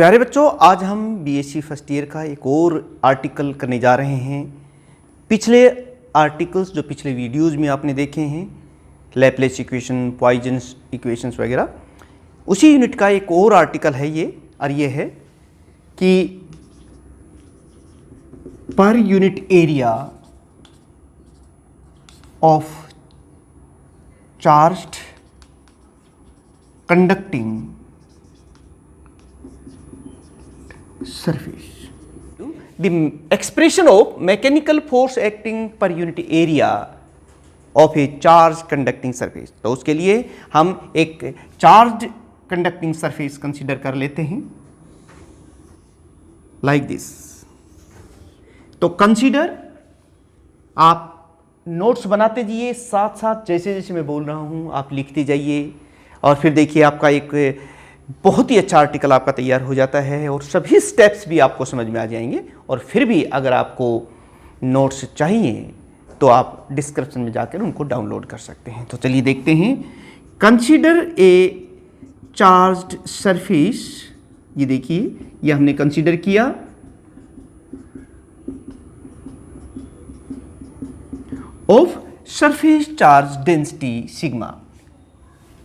प्यारे बच्चों, आज हम बीएससी फर्स्ट ईयर का एक और आर्टिकल करने जा रहे हैं। पिछले आर्टिकल्स जो पिछले वीडियोस में आपने देखे हैं, लैपलेस इक्वेशन, पॉइजन्स इक्वेशंस वगैरह, उसी यूनिट का एक और आर्टिकल है ये। और ये है कि पर unit area of charged conducting surface. The expression of mechanical force acting per unit area of a charge conducting surface. तो उसके लिए हम एक charged conducting surface consider कर लेते हैं like this. तो consider, आप नोट्स बनाते जाइए साथ साथ, जैसे जैसे मैं बोल रहा हूँ आप लिखते जाइए, और फिर देखिए आपका एक बहुत ही अच्छा आर्टिकल आपका तैयार हो जाता है और सभी स्टेप्स भी आपको समझ में आ जाएंगे। और फिर भी अगर आपको नोट्स चाहिए तो आप डिस्क्रिप्शन में जाकर उनको डाउनलोड कर सकते हैं। तो चलिए देखते हैं। कंसीडर ए चार्ज्ड सरफेस, ये देखिए ये हमने कंसीडर किया। Of surface charge density sigma,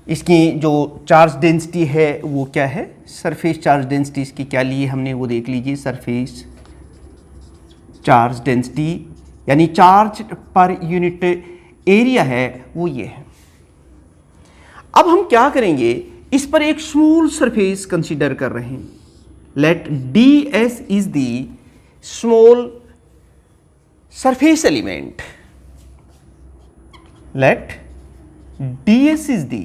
इसकी जो चार्ज डेंसिटी है वो क्या है, सरफेस चार्ज डेंसिटी इसकी क्या लिए हमने वो देख लीजिए। सरफेस चार्ज डेंसिटी यानी चार्ज पर यूनिट एरिया है वो ये है। अब हम क्या करेंगे, इस पर एक स्मॉल सरफेस कंसीडर कर रहे हैं। Let d s is the small surface element. Let d s is the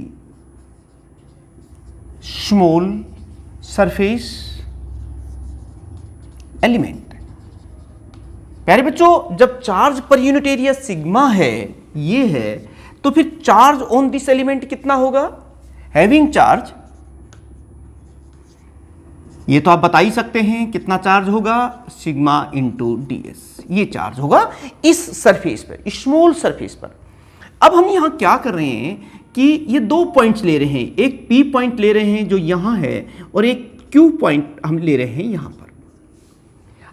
small surface element. प्यारे बच्चों, जब चार्ज पर यूनिट एरिया सिग्मा है, ये है, तो फिर चार्ज ऑन दिस एलिमेंट कितना होगा, हैविंग चार्ज, ये तो आप बता ही सकते हैं कितना चार्ज होगा, सिग्मा इंटू डी एस, ये चार्ज होगा इस सरफेस पर, स्मॉल सरफेस पर। अब हम यहां क्या कर रहे हैं कि ये दो पॉइंट्स ले रहे हैं, एक P पॉइंट ले रहे हैं जो यहां है और एक Q पॉइंट हम ले रहे हैं यहां पर।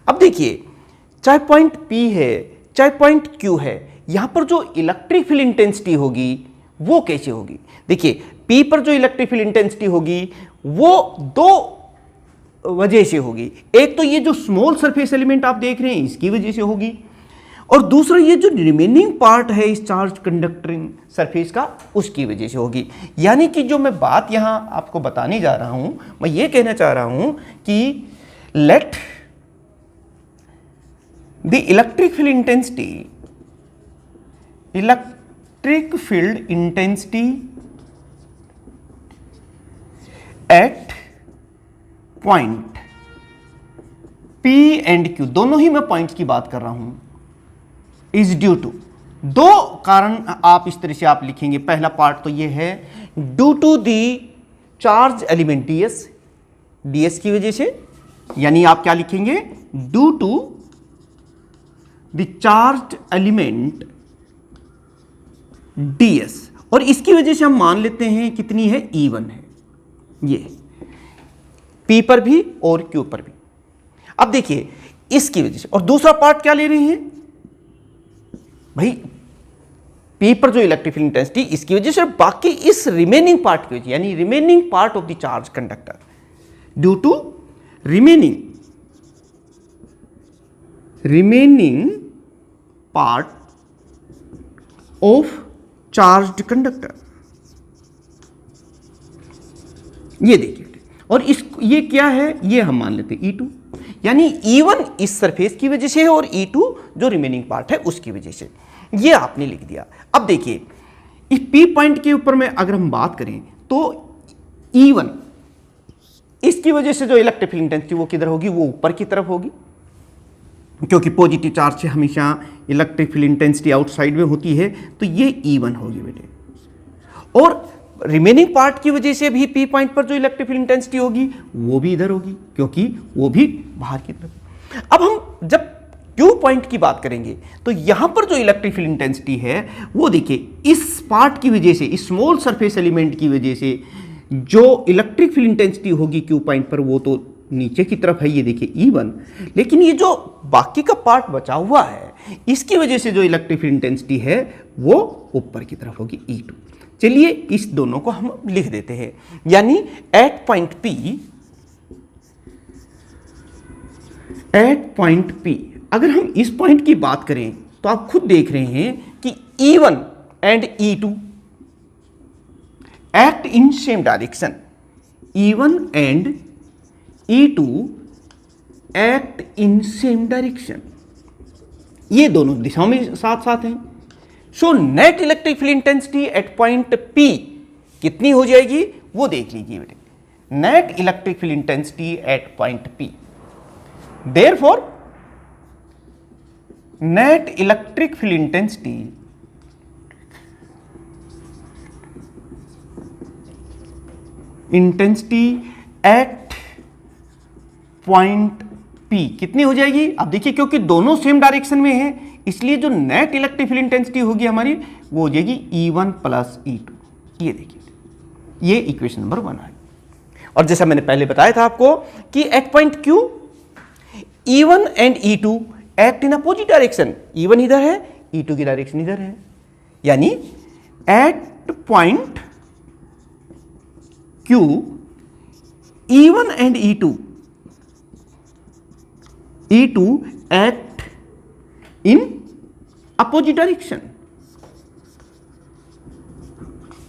अब देखिए, चाहे पॉइंट P है चाहे पॉइंट Q है, यहां पर जो इलेक्ट्रिक फील्ड इंटेंसिटी होगी वो कैसे होगी। देखिए P पर जो इलेक्ट्रिक फील्ड इंटेंसिटी होगी वो दो वजह से होगी। एक तो ये जो स्मॉल सरफेस एलिमेंट आप देख रहे हैं इसकी वजह से होगी, और दूसरा ये जो रिमेनिंग पार्ट है इस चार्ज कंडक्टिंग सरफेस का उसकी वजह से होगी। यानी कि जो मैं बात यहां आपको बताने जा रहा हूं, मैं ये कहना चाह रहा हूं कि let the electric field intensity at point P and Q, दोनों ही मैं पॉइंट्स की बात कर रहा हूं, इज ड्यू टू, दो कारण आप इस तरह से आप लिखेंगे। पहला पार्ट तो ये है due to the charge element ds, ds की वजह से, यानी आप क्या लिखेंगे, due to the charge element ds, और इसकी वजह से हम मान लेते हैं कितनी है, E1 है, ये P पर भी और Q पर भी। अब देखिए इसकी वजह से, और दूसरा पार्ट क्या ले रहे हैं भाई, P पर जो इलेक्ट्रिक फील्ड इंटेंसिटी इसकी वजह से, बाकी इस रिमेनिंग पार्ट की वजह, यानी remaining part of the charge conductor, due to remaining part of charged conductor, ये देखिए। और इस ये क्या है, ये हम मान लेते हैं E2, यानी E1 इस सरफेस की वजह से है और E2 जो रिमेनिंग पार्ट है उसकी वजह से, ये आपने लिख दिया। अब देखिए इस P पॉइंट के ऊपर में अगर हम बात करें तो E1 इसकी वजह से जो इलेक्ट्रिक फील्ड इंटेंसिटी वो किधर होगी, वो ऊपर की तरफ होगी, क्योंकि पॉजिटिव चार्ज से हमेशा इलेक्ट्रिक फील्ड इंटेंसिटी आउटसाइड में होती है, तो ये E1 होगी बेटे। और रिमेनिंग पार्ट की वजह से भी P पॉइंट पर जो इलेक्ट्रिक फील्ड इंटेंसिटी होगी वो भी इधर होगी, क्योंकि वो भी बाहर की तरफ। अब हम जब Q पॉइंट की बात करेंगे तो यहां पर जो इलेक्ट्रिक फील्ड इंटेंसिटी है वो देखिए इस पार्ट की वजह से, इस स्मॉल सरफेस एलिमेंट की वजह से जो इलेक्ट्रिक फील्ड इंटेंसिटी होगी Q पॉइंट पर वो तो नीचे की तरफ है, ये देखिए E1, लेकिन ये जो बाकी का पार्ट बचा हुआ है इसकी वजह से जो इलेक्ट्रिक फील्ड इंटेंसिटी है वो ऊपर की तरफ होगी E2। चलिए इस दोनों को हम लिख देते हैं, यानी एट पॉइंट P अगर हम इस पॉइंट की बात करें तो आप खुद देख रहे हैं कि E1 and E2 act in same direction, E1 and E2 act in same direction, ये दोनों दिशाओं में साथ साथ हैं। So net electric field intensity at point P कितनी हो जाएगी वो देख लीजिए बेटे, net electric field intensity at point P, therefore net electric field intensity at point P कितनी हो जाएगी। अब देखिए क्योंकि दोनों सेम डायरेक्शन में है इसलिए जो नेट इलेक्ट्रिक फील्ड इंटेंसिटी होगी हमारी वो हो जाएगी E1 प्लस E2। ये देखिए ये इक्वेशन नंबर 1 है। और जैसा मैंने पहले बताया था आपको कि at point Q E1 and E2 act in opposite direction, E1 इधर है E2 की डायरेक्शन इधर है, यानी at point Q E1 and E2 act in opposite direction,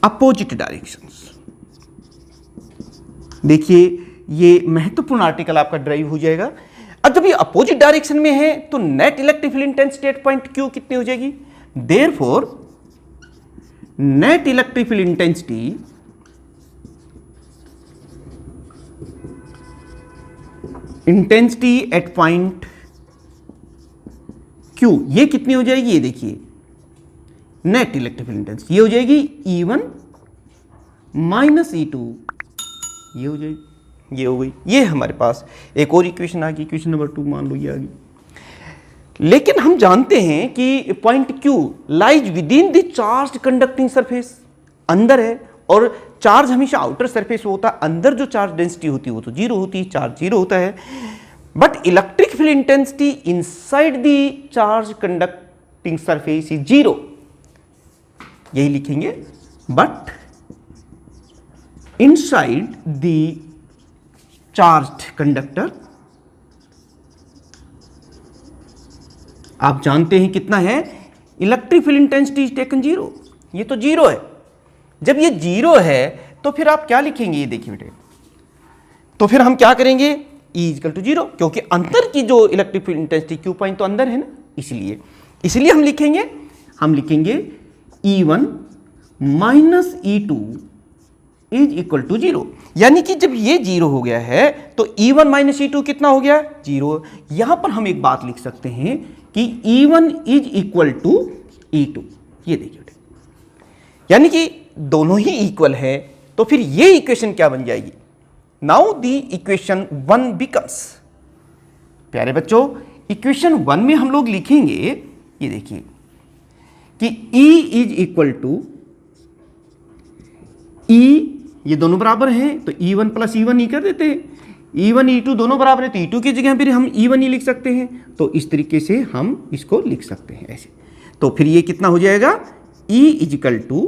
opposite directions. देखिए ये महत्वपूर्ण आर्टिकल आपका ड्राइव हो जाएगा। अब जब ये अपोजिट डायरेक्शन में है तो net electric field intensity at point Q कितनी हो जाएगी, therefore net electric field intensity at point Q ये कितनी हो जाएगी, ये देखिए नेट इलेक्ट्रिक फील्ड इंटेंसिटी ये हो जाएगी E1 माइनस E2, ये हो जाएगी, ये हो गई। ये हमारे पास एक और इक्वेशन आ गई, इक्वेशन नंबर 2 मान लो ये आ गई। लेकिन हम जानते हैं कि point Q lies with in the charge conducting surface, अंदर है और चार्ज हमेशा आउटर सरफेस होता है, अंदर जो चार्ज डेंसिटी होती है वो तो 0 होती है, चार्ज 0 होता है, but electric field intensity inside the charge conducting surface is 0, यही लिखेंगे, but inside the charged conductor आप जानते हैं कितना है, electric field intensity is taken 0, ये तो 0 है। जब ये 0 है तो फिर आप क्या लिखेंगे, ये देखिए बेटे, तो फिर हम क्या करेंगे, E इक्वल टू 0, क्योंकि अंदर की जो electric field intensity Q point तो अंदर है ना, इसलिए हम लिखेंगे E1 minus E2 is equal to 0, यानी कि जब ये 0 हो गया है तो E1 माइनस E2 कितना हो गया, 0। यहां पर हम एक बात लिख सकते हैं कि E1 is equal to E2, ये देखिए, यानी कि दोनों ही इक्वल है, तो फिर ये इक्वेशन क्या बन जाएगी, नाउ द इक्वेशन 1 बिकम्स, प्यारे बच्चों इक्वेशन 1 में हम लोग लिखेंगे, ये देखिए कि E is equal to E, ये दोनों बराबर हैं तो E1 प्लस E1 ही कर देते हैं, E1 E2 दोनों बराबर है तो E2 की जगह फिर हम E1 ही लिख सकते हैं, तो इस तरीके से हम इसको लिख सकते हैं ऐसे। तो फिर ये कितना हो जाएगा, E is equal to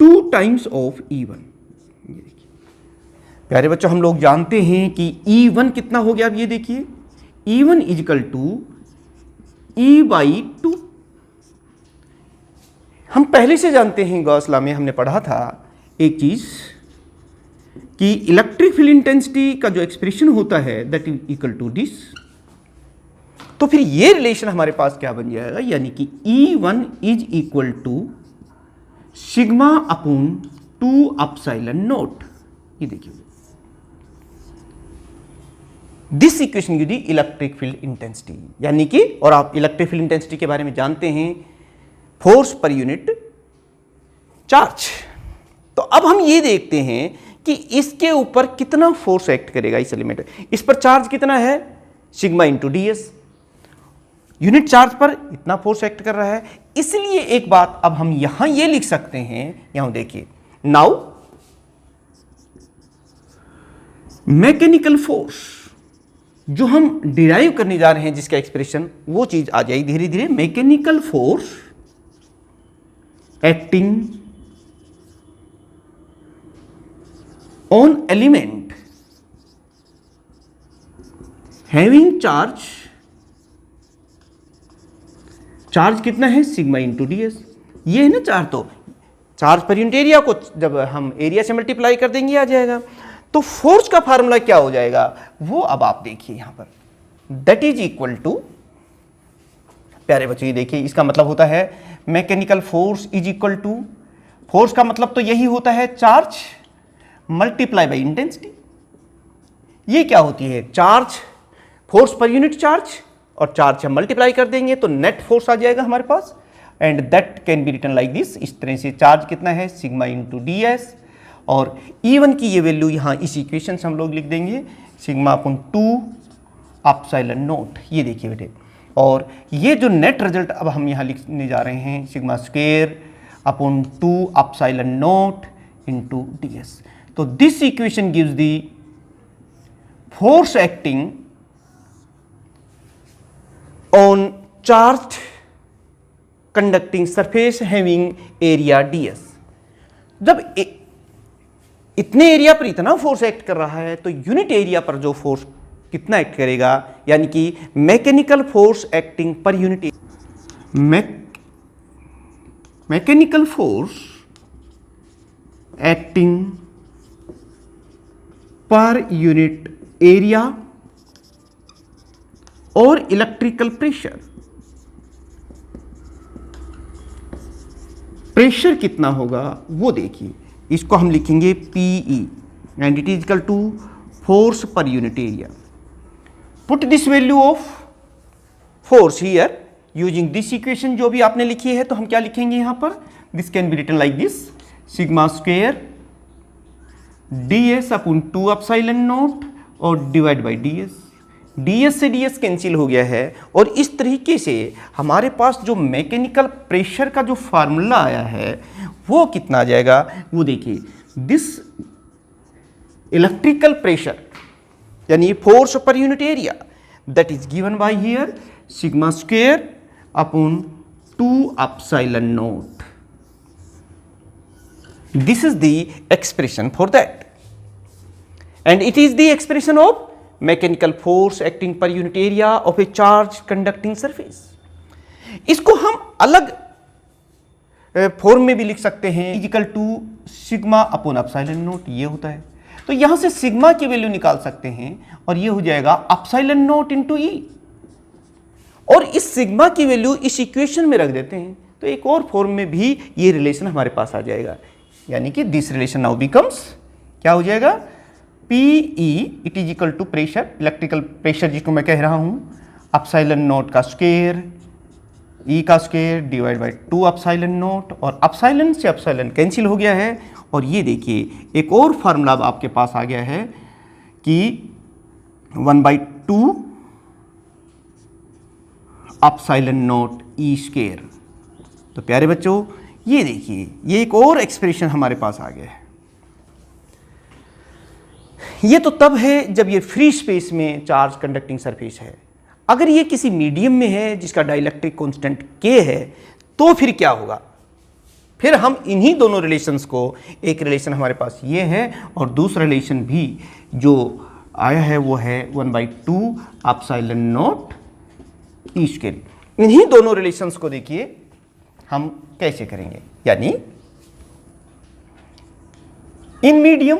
2 times of E1। प्यारे बच्चों हम लोग जानते हैं कि E1 कितना हो गया, अब ये देखिए E1 is equal to E/2। हम पहले से जानते हैं, गॉस लॉ में हमने पढ़ा था एक चीज कि इलेक्ट्रिक फील्ड इंटेंसिटी का जो एक्सप्रेशन होता है that is equal to this, तो फिर ये रिलेशन हमारे पास क्या बन जाएगा, यानी कि E1 is equal to sigma upon 2 epsilon nought, ये देखिए this equation give the electric field intensity, यानी कि, और आप इलेक्ट्रिक फील्ड इंटेंसिटी के बारे में जानते हैं, फोर्स पर यूनिट चार्ज। तो अब हम ये देखते हैं कि इसके ऊपर कितना फोर्स एक्ट करेगा इस एलिमेंट में, इस पर चार्ज कितना है, sigma into ds, unit charge पर इतना फोर्स एक्ट कर रहा है, इसलिए एक बात अब हम यहां ये लिख सकते हैं, यहां देखिए, नाउ मैकेनिकल फोर्स जो हम डिराइव करने जा रहे हैं जिसका एक्सप्रेशन, वो चीज आ जाएगी धीरे धीरे। Mechanical force acting on element having charge, charge कितना है सिग्मा इंटू ds, ये है ना चार्ज। तो चार्ज पर यूनिट एरिया को जब हम एरिया से मल्टीप्लाई कर देंगे आ जाएगा। तो फोर्स का फार्मूला क्या हो जाएगा वो अब आप देखिए यहां पर, दैट इज इक्वल टू, प्यारे बच्चों ये देखिए इसका मतलब होता है mechanical force is equal to, force का मतलब तो यही होता है चार्ज मल्टीप्लाई बाई इंटेंसिटी। ये क्या होती है, charge, force per unit charge, और चार्ज हम मल्टीप्लाई कर देंगे तो नेट फोर्स आ जाएगा हमारे पास, and that can be written like this. इस तरह से चार्ज कितना है सिग्मा इंटू ds, और E1 की ये वैल्यू यहाँ इस इक्वेशन से हम लोग लिख देंगे सिग्मा अपॉन 2 एप्सिलॉन नॉट, ये देखिए बेटे। और ये जो नेट रिजल्ट अब हम यहाँ लिखने जा रहे हैं sigma square upon 2 epsilon not into ds। तो this equation gives the force acting on charge conducting surface having area ds। जब इतने एरिया पर इतना फोर्स एक्ट कर रहा है तो यूनिट एरिया पर जो फोर्स कितना एक्ट करेगा, यानी कि mechanical force acting per unit, mechanical force acting per unit area और इलेक्ट्रिकल प्रेशर, प्रेशर कितना होगा वो देखिए, इसको हम लिखेंगे PE and it is equal to force per unit area. Put this value of force here using this equation जो भी आपने लिखी है, तो हम क्या लिखेंगे यहां पर, this can be written like this sigma square ds upon 2 epsilon nought और डिवाइड बाई ds से ds कैंसिल हो गया है। और इस तरीके से हमारे पास जो मैकेनिकल प्रेशर का जो फार्मूला आया है वो कितना आ जाएगा वो देखिए, दिस इलेक्ट्रिकल प्रेशर यानी force per unit area that is given by here sigma square upon 2 epsilon nought. This is the expression for that, and it is the expression of mechanical force acting per unit area of a charge conducting surface. इसको हम अलग form में भी लिख सकते हैं, equal to sigma upon epsilon nought, ये होता है। तो यहां से सिग्मा की वैल्यू निकाल सकते हैं और ये हो जाएगा एप्सिलॉन नॉट इनटू E, और इस सिग्मा की वैल्यू इस इक्वेशन में रख देते हैं तो एक और फॉर्म में भी ये रिलेशन हमारे पास आ जाएगा, यानी कि दिस रिलेशन नाउ बिकम्स क्या हो जाएगा, PE it is equal to pressure, electrical pressure जिसको मैं कह रहा हूं, एप्सिलॉन नॉट का स्क्वायर E का square divide by 2 epsilon nought, और एप्सिलॉन से एप्सिलॉन कैंसिल हो गया है। और ये देखिए एक और फार्मूला अब आपके पास आ गया है कि 1/2 एप्सिलॉन नॉट E स्क्वायर। तो प्यारे बच्चों ये देखिए ये एक और एक्सप्रेशन हमारे पास आ गया है। ये तो तब है जब ये फ्री स्पेस में चार्ज कंडक्टिंग सरफेस है। अगर ये किसी मीडियम में है जिसका डाइलेक्ट्रिक कांस्टेंट K है तो फिर क्या होगा, फिर हम इन्हीं दोनों रिलेशंस को, एक रिलेशन हमारे पास ये है और दूसरा रिलेशन भी जो आया है वो है 1/2 एप्सिलॉन नॉट E स्क्वायर। इन्हीं दोनों रिलेशंस को देखिए हम कैसे करेंगे, यानी in medium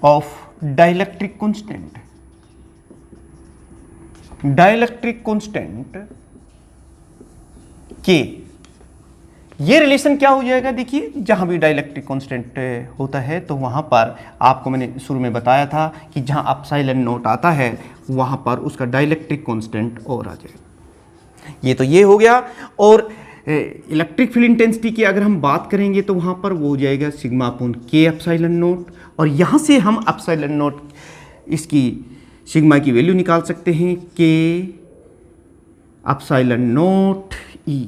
of dielectric constant, dielectric constant K, ये रिलेशन क्या हो जाएगा, देखिए जहां भी डाइलेक्ट्रिक कांस्टेंट होता है तो वहां पर आपको मैंने शुरू में बताया था कि जहां एप्सिलॉन नॉट आता है वहां पर उसका डाइलेक्ट्रिक कांस्टेंट और आ जाएगा। ये तो ये हो गया। और इलेक्ट्रिक फील्ड इंटेंसिटी की अगर हम बात करेंगे तो वहां पर वो हो जाएगा sigma upon K epsilon nought, और यहां से हम एप्सिलॉन नॉट इसकी सिग्मा की वैल्यू निकाल सकते हैं K एप्सिलॉन नॉट E,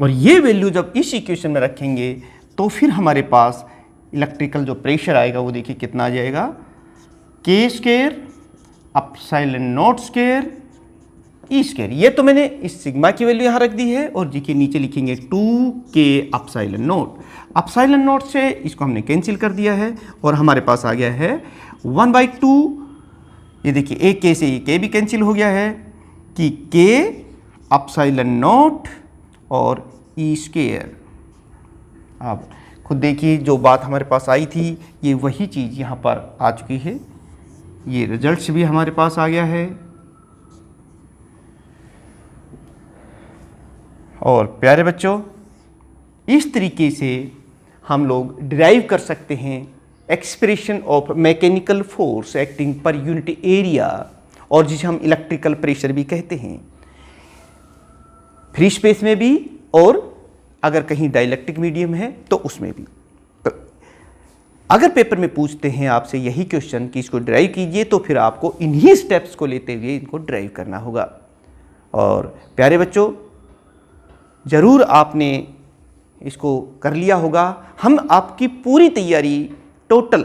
और ये वैल्यू जब इस इक्वेशन में रखेंगे तो फिर हमारे पास इलेक्ट्रिकल जो प्रेशर आएगा वो देखिए कितना आ जाएगा, के square epsilon not square E square. ये तो मैंने इस सिग्मा की वैल्यू यहाँ रख दी है, और जी के नीचे लिखेंगे 2k epsilon not. Epsilon not से इसको हमने कैंसिल कर दिया है और हमारे पास आ गया है 1/2। ये देखिए एक के से ये के भी कैंसिल हो गया है कि के एप्सिलॉन नॉट और ई स्क्वायर। आप खुद देखिए जो बात हमारे पास आई थी ये वही चीज़ यहाँ पर आ चुकी है। ये रिजल्ट्स भी हमारे पास आ गया है। और प्यारे बच्चों, इस तरीके से हम लोग डिराइव कर सकते हैं expression of mechanical force acting per unit area, और जिसे हम इलेक्ट्रिकल प्रेशर भी कहते हैं, फ्री स्पेस में भी और अगर कहीं डाइलेक्ट्रिक मीडियम है तो उसमें भी। तो अगर पेपर में पूछते हैं आपसे यही क्वेश्चन कि इसको ड्राइव कीजिए, तो फिर आपको इन्हीं स्टेप्स को लेते हुए इनको ड्राइव करना होगा। और प्यारे बच्चों, ज़रूर आपने इसको कर लिया होगा। हम आपकी पूरी तैयारी टोटल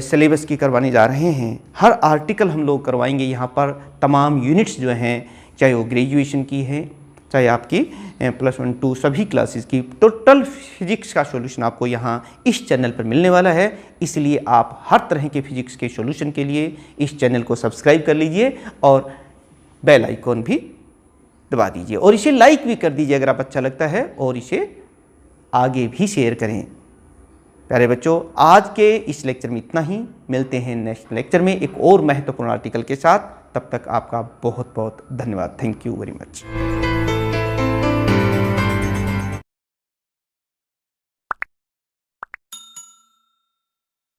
सिलेबस की करवाने जा रहे हैं। हर आर्टिकल हम लोग करवाएंगे यहाँ पर। तमाम यूनिट्स जो हैं, चाहे वो ग्रेजुएशन की हैं, चाहे आपकी +1 2 सभी क्लासेस की, टोटल फिजिक्स का सॉल्यूशन आपको यहाँ इस चैनल पर मिलने वाला है। इसलिए आप हर तरह के फिजिक्स के सॉल्यूशन के लिए इस चैनल को सब्सक्राइब कर लीजिए और बेल आइकॉन भी दबा दीजिए, और इसे लाइक भी कर दीजिए अगर आप अच्छा लगता है, और इसे आगे भी शेयर करें। प्यारे बच्चों, आज के इस लेक्चर में इतना ही। मिलते हैं नेक्स्ट लेक्चर में एक और महत्वपूर्ण आर्टिकल के साथ। तब तक आपका बहुत बहुत धन्यवाद। Thank you very much.